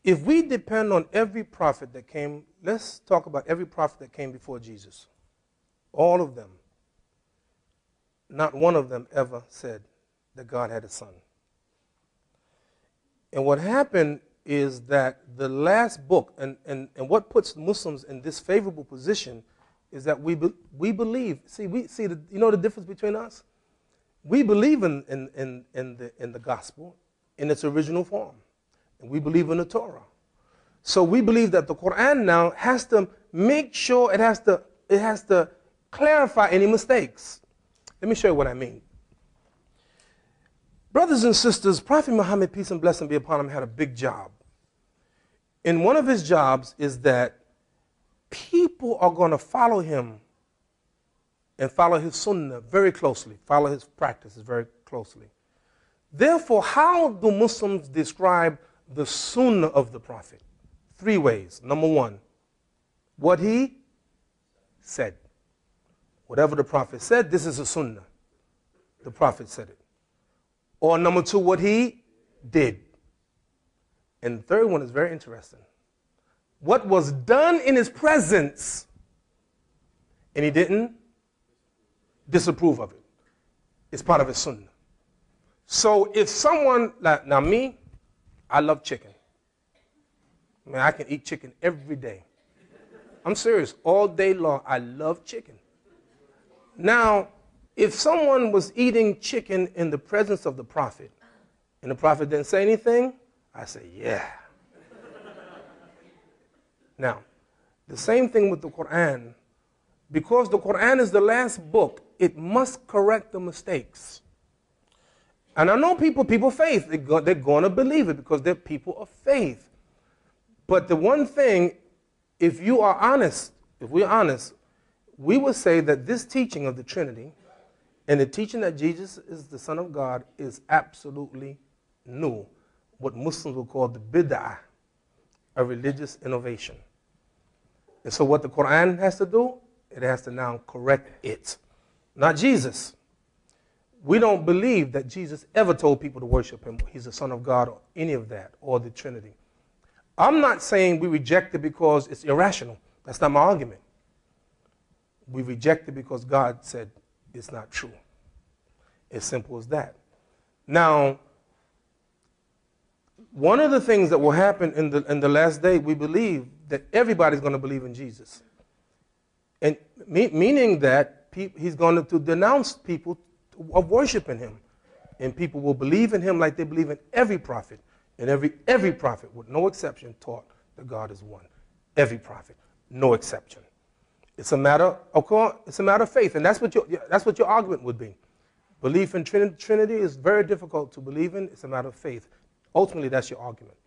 If we depend on every prophet that came, let's talk about every prophet that came before Jesus. All of them. Not one of them ever said that God had a son. And what happened is that the last book, and what puts Muslims in this favorable position is that we believe, you know the difference between us? We believe in the gospel in its original form. And we believe in the Torah. So we believe that the Quran now has to make sure it has to clarify any mistakes. Let me show you what I mean. Brothers and sisters, Prophet Muhammad, peace and blessing be upon him, had a big job. And one of his jobs is that people are going to follow him and follow his sunnah very closely, follow his practices very closely. Therefore, how do Muslims describe the sunnah of the Prophet? 3 ways. Number 1, what he said. Whatever the Prophet said, this is a sunnah. The Prophet said it. Or number 2, what he did. And the third one is very interesting. What was done in his presence, and he didn't disapprove of it. It's part of his sunnah. So if someone, like now me, I love chicken. Man, I can eat chicken every day. I'm serious. All day long, I love chicken. Now, if someone was eating chicken in the presence of the Prophet, and the Prophet didn't say anything, I say, yeah. Now, the same thing with the Quran. Because the Quran is the last book, it must correct the mistakes. And I know people of faith, they're going to believe it because they're people of faith. But the one thing, if you are honest, if we're honest, we would say that this teaching of the Trinity and the teaching that Jesus is the Son of God is absolutely new. What Muslims will call the bid'ah, a religious innovation. And so what the Quran has to do, it has to now correct it. Not Jesus. We don't believe that Jesus ever told people to worship him. He's the Son of God or any of that, or the Trinity. I'm not saying we reject it because it's irrational. That's not my argument. We reject it because God said it's not true. As simple as that. Now, one of the things that will happen in the last day, we believe that everybody's going to believe in Jesus. And meaning that he's going to denounce people of worshiping him. And people will believe in him like they believe in every prophet. And every prophet, with no exception, taught that God is one. Every prophet, no exception. It's a matter of faith, and that's what your argument would be. Belief in Trinity is very difficult to believe in. It's a matter of faith. Ultimately, that's your argument.